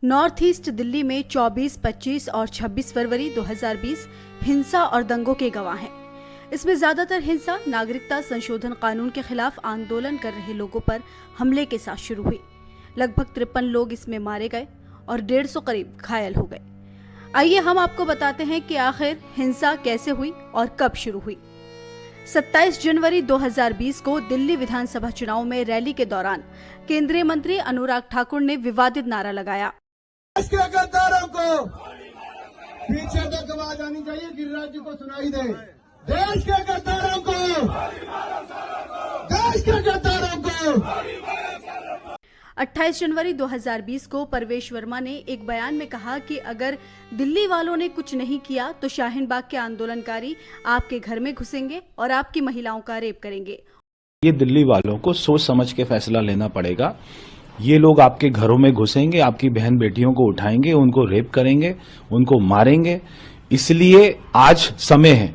North east Delhi में 24, 25 और 26 फरवरी 2020 हिंसा और दंगों के गवाह हैं। इसमें ज्यादातर हिंसा नागरिकता संशोधन कानून के खिलाफ आंदोलन कर रहे लोगों पर हमले के साथ शुरू हुई। लगभग 53 लोग इसमें मारे गए और 150 करीब घायल हो गए। आइए हम आपको बताते हैं कि आखिर हिंसा कैसे हुई और कब शुरू हुई। 27 जनवरी 2020 को दिल्ली विधानसभा चुनाव में रैली के दौरान केंद्रीय मंत्री अनुराग ठाकुर ने विवादित नारा लगाया। देश के गद्दारों को पीछे तक आवाज आनी चाहिए, गिरिराज जी को सुनाई दे। देश के गद्दारों को, देश के गद्दारों को। 28 जनवरी 2020 को परवेश वर्मा ने एक बयान में कहा कि अगर दिल्ली वालों ने कुछ नहीं किया तो शाहीन बाग के आंदोलनकारी आपके घर में घुसेंगे और आपकी महिलाओं का रेप करेंगे। ये दिल्ली वालों को सोच समझ के फैसला लेना पड़ेगा। ये लोग आपके घरों में घुसेंगे, आपकी बहन बेटियों को उठाएंगे, उनको रेप करेंगे, उनको मारेंगे। इसलिए आज समय है।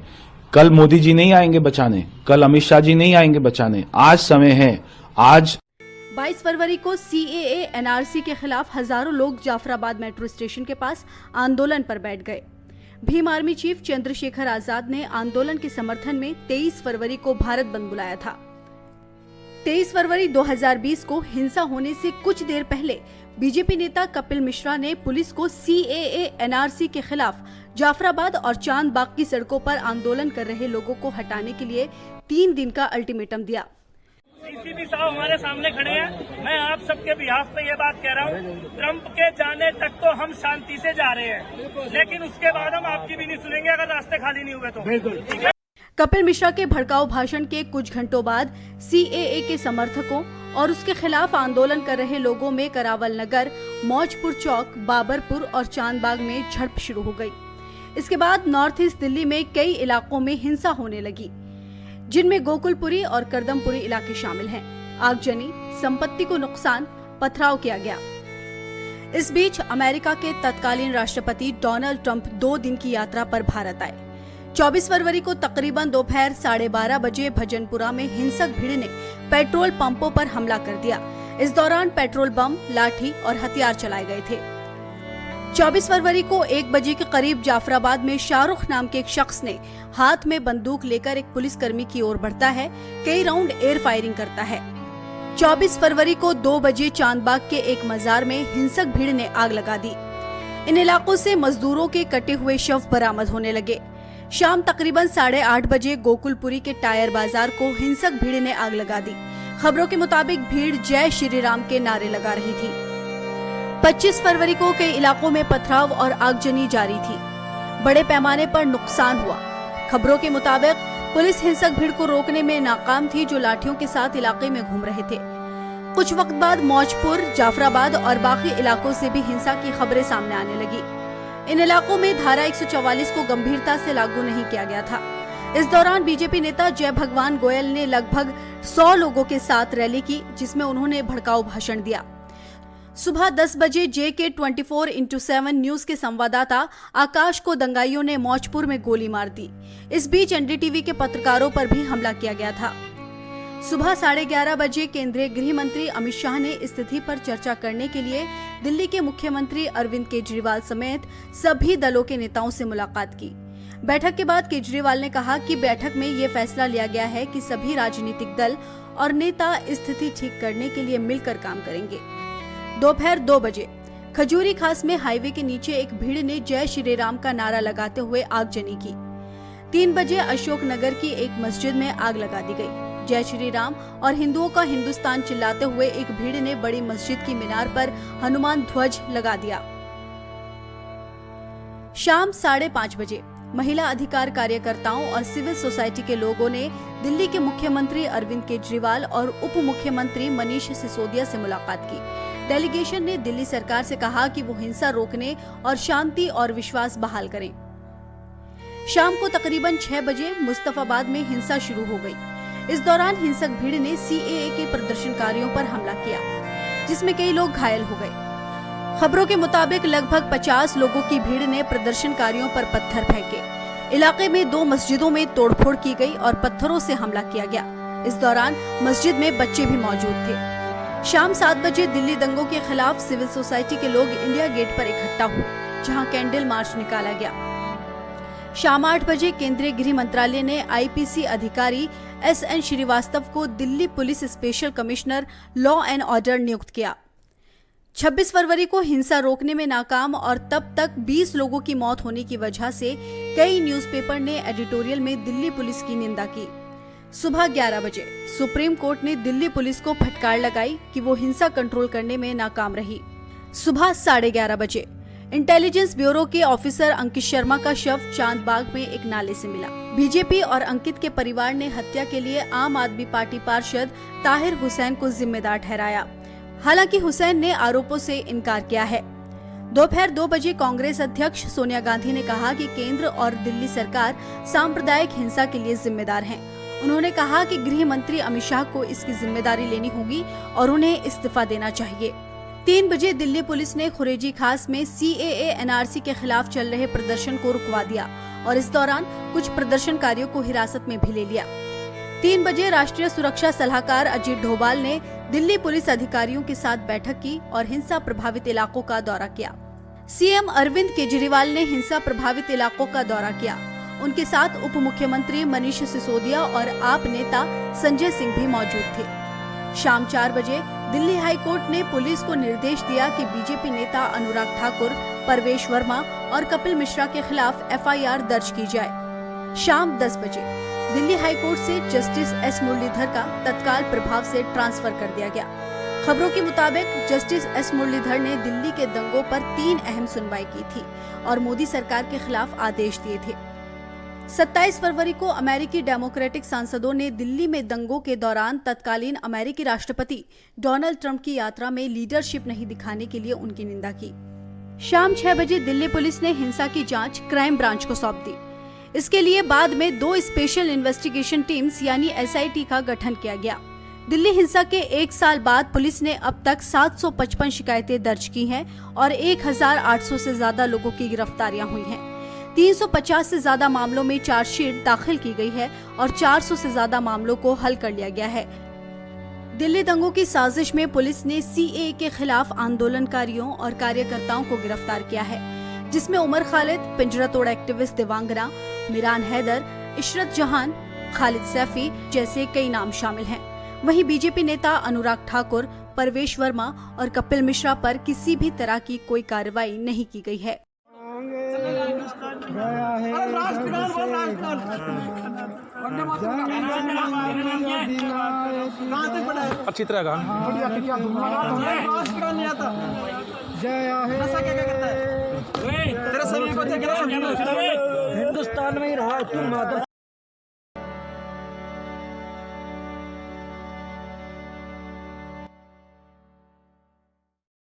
कल मोदी जी नहीं आएंगे बचाने, कल अमित शाह जी नहीं आएंगे बचाने। आज समय है। आज 22 फरवरी को CAA NRC के खिलाफ हजारों लोग जाफराबाद मेट्रो स्टेशन के पास आंदोलन पर बैठ गए। भीम आर्मी चीफ चंद्रशेखर आजाद ने आंदोलन के समर्थन में 23 फरवरी को भारत बंद बुलाया था। 23 फरवरी 2020 को हिंसा होने से कुछ देर पहले बीजेपी नेता कपिल मिश्रा ने पुलिस को CAA NRC के खिलाफ जाफराबाद और चांद बाग की सड़कों पर आंदोलन कर रहे लोगों को हटाने के लिए 3 दिन का अल्टीमेटम दिया। CCP साहब हमारे सामने खड़े हैं। मैं आप सबके बिहाफ पे ये बात कह रहा हूँ, ट्रंप के जाने तक तो हम शांति से जा रहे हैं, लेकिन उसके बाद हम आपकी भी नहीं सुनेंगे अगर रास्ते खाली नहीं हुए तो। ठीक है। कपिल मिश्रा के भड़काऊ भाषण के कुछ घंटों बाद CAA के समर्थकों और उसके खिलाफ आंदोलन कर रहे लोगों में करावल नगर, मौजपुर चौक, बाबरपुर और चांदबाग में झड़प शुरू हो गई। इसके बाद नॉर्थ ईस्ट दिल्ली में कई इलाकों में हिंसा होने लगी, जिनमें गोकुलपुरी और करदमपुरी इलाके शामिल हैं। आगजनी, संपत्ति को नुकसान, पथराव किया गया। इस बीच अमेरिका के तत्कालीन राष्ट्रपति डोनाल्ड ट्रंप 2 दिन की यात्रा पर भारत आए। 24 फरवरी को तकरीबन दोपहर 12:30 बजे भजनपुरा में हिंसक भीड़ ने पेट्रोल पंपों पर हमला कर दिया। इस दौरान पेट्रोल बम, लाठी और हथियार चलाए गए थे। 24 फरवरी को 1 बजे के करीब जाफराबाद में शाहरुख नाम के एक शख्स ने हाथ में बंदूक लेकर एक पुलिसकर्मी की ओर बढ़ता है, कई राउंड एयर फायरिंग करता है। 24 फरवरी को 2 बजे चांदबाग के एक मजार में हिंसक भीड़ ने आग लगा दी। इन इलाकों से मजदूरों के कटे हुए शव बरामद होने लगे। शाम तकरीबन 8:30 बजे गोकुलपुरी के टायर बाजार को हिंसक भीड़ ने आग लगा दी। खबरों के मुताबिक भीड़ जय श्री राम के नारे लगा रही थी। 25 फरवरी को कई इलाकों में पथराव और आगजनी जारी थी। बड़े पैमाने पर नुकसान हुआ। खबरों के मुताबिक पुलिस हिंसक भीड़ को रोकने में नाकाम थी, जो लाठियों के साथ इलाके में घूम रहे थे। कुछ वक्त बाद मौजपुर, जाफराबाद और बाकी इलाकों से भी हिंसा की खबरें सामने आने लगी। इन इलाकों में धारा 144 को गंभीरता से लागू नहीं किया गया था। इस दौरान बीजेपी नेता जय भगवान गोयल ने लगभग 100 लोगों के साथ रैली की, जिसमें उन्होंने भड़काऊ भाषण दिया। सुबह 10 बजे JK 24x7 न्यूज के संवाददाता आकाश को दंगाइयों ने मौजपुर में गोली मार दी। इस बीच NDTV के पत्रकारों पर भी हमला किया गया था। सुबह 11:30 बजे केंद्रीय गृह मंत्री अमित शाह ने स्थिति पर चर्चा करने के लिए दिल्ली के मुख्यमंत्री अरविंद केजरीवाल समेत सभी दलों के नेताओं से मुलाकात की। बैठक के बाद केजरीवाल ने कहा कि बैठक में ये फैसला लिया गया है कि सभी राजनीतिक दल और नेता स्थिति ठीक करने के लिए मिलकर काम करेंगे। दोपहर 2 बजे खजूरी खास में हाईवे के नीचे एक भीड़ ने जय श्री राम का नारा लगाते हुए आगजनी की। 3 बजे अशोक नगर की एक मस्जिद में आग लगा दी गई। जय श्री राम और हिंदुओं का हिंदुस्तान चिल्लाते हुए एक भीड़ ने बड़ी मस्जिद की मीनार पर हनुमान ध्वज लगा दिया। शाम 5:30 बजे महिला अधिकार कार्यकर्ताओं और सिविल सोसाइटी के लोगों ने दिल्ली के मुख्यमंत्री अरविंद केजरीवाल और उप मुख्यमंत्री मनीष सिसोदिया से मुलाकात की। डेलीगेशन ने दिल्ली सरकार से कहा कि वो हिंसा रोकने और शांति और विश्वास बहाल करें। शाम को तकरीबन 6 बजे मुस्तफाबाद में हिंसा शुरू हो गई। इस दौरान हिंसक भीड़ ने CAA के प्रदर्शनकारियों पर हमला किया, जिसमें कई लोग घायल हो गए। खबरों के मुताबिक लगभग 50 लोगों की भीड़ ने प्रदर्शनकारियों पर पत्थर फेंके। इलाके में 2 मस्जिदों में तोड़फोड़ की गई और पत्थरों से हमला किया गया। इस दौरान मस्जिद में बच्चे भी मौजूद थे। शाम 7 बजे दिल्ली दंगों के खिलाफ सिविल सोसाइटी के लोग इंडिया गेट पर इकट्ठा हुए, जहां कैंडल मार्च निकाला गया। शाम 8 बजे केंद्रीय गृह मंत्रालय ने आईपीसी अधिकारी SN श्रीवास्तव को Delhi police special commissioner law and order नियुक्त किया। 26 फरवरी को हिंसा रोकने में नाकाम और तब तक 20 लोगों की मौत होने की वजह से कई न्यूज़पेपर ने एडिटोरियल में दिल्ली पुलिस की निंदा की। सुबह 11 बजे सुप्रीम कोर्ट ने दिल्ली पुलिस को फटकार लगाई कि वो हिंसा कंट्रोल करने में नाकाम रही। सुबह 11:30 बजे इंटेलिजेंस ब्यूरो के ऑफिसर अंकित शर्मा का शव चांदबाग में एक नाले से मिला। बीजेपी और अंकित के परिवार ने हत्या के लिए आम आदमी पार्टी पार्षद ताहिर हुसैन को जिम्मेदार ठहराया। हालांकि हुसैन ने आरोपों से इनकार किया है। दोपहर 2 बजे कांग्रेस अध्यक्ष सोनिया गांधी ने कहा कि केंद्र और दिल्ली सरकार सांप्रदायिक हिंसा के लिए जिम्मेदार हैं। उन्होंने कहा कि गृह मंत्री अमित शाह को इसकी जिम्मेदारी लेनी होगी और उन्हें इस्तीफा देना चाहिए। 3 बजे दिल्ली पुलिस ने खुरेजी खास में CAA NRC के खिलाफ चल रहे प्रदर्शन को रुकवा दिया और इस दौरान कुछ प्रदर्शनकारियों को हिरासत में भी ले लिया। 3 बजे राष्ट्रीय सुरक्षा सलाहकार अजीत डोभाल ने दिल्ली पुलिस अधिकारियों के साथ बैठक की और हिंसा प्रभावित इलाकों का दौरा किया। CM अरविंद केजरीवाल ने हिंसा प्रभावित इलाकों का दौरा किया। उनके साथ उप मुख्यमंत्री मनीष सिसोदिया और आप नेता संजय सिंह भी मौजूद थे। शाम 4 बजे दिल्ली हाई कोर्ट ने पुलिस को निर्देश दिया कि बीजेपी नेता अनुराग ठाकुर, परवेश वर्मा और कपिल मिश्रा के खिलाफ FIR दर्ज की जाए। शाम 10 बजे दिल्ली हाई कोर्ट से जस्टिस S मुरलीधर का तत्काल प्रभाव से ट्रांसफर कर दिया गया। खबरों के मुताबिक जस्टिस S मुरलीधर ने दिल्ली के दंगों पर 3 अहम सुनवाई की थी और मोदी सरकार के खिलाफ आदेश दिए थे। 27 फरवरी को अमेरिकी डेमोक्रेटिक सांसदों ने दिल्ली में दंगों के दौरान तत्कालीन अमेरिकी राष्ट्रपति डोनाल्ड ट्रंप की यात्रा में लीडरशिप नहीं दिखाने के लिए उनकी निंदा की। शाम 6 बजे दिल्ली पुलिस ने हिंसा की जांच क्राइम ब्रांच को सौंप दी। इसके लिए बाद में 2 स्पेशल इन्वेस्टिगेशन टीम्स यानी SIT का गठन किया गया। दिल्ली हिंसा के 1 साल बाद पुलिस ने अब तक 755 शिकायतें दर्ज की हैं और 1800 से ज्यादा लोगों की गिरफ्तारियां हुई हैं। 350 से ज्यादा मामलों में चार्जशीट दाखिल की गई है और 400 से ज्यादा मामलों को हल कर लिया गया है। दिल्ली दंगों की साजिश में पुलिस ने CAA के खिलाफ आंदोलनकारियों और कार्यकर्ताओं को गिरफ्तार किया है, जिसमें उमर खालिद, पिंजरा तोड़ एक्टिविस्ट देवांगना, मिरान हैदर, इशरत जहान, खालिद सैफी जैसे कई नाम शामिल हैं। वहीं बीजेपी नेता अनुराग ठाकुर, परवेश वर्मा और कपिल मिश्रा पर किसी भी तरह की कोई कार्रवाई नहीं की गई है। अच्छी तरह का हिंदुस्तान में ही रहा तुम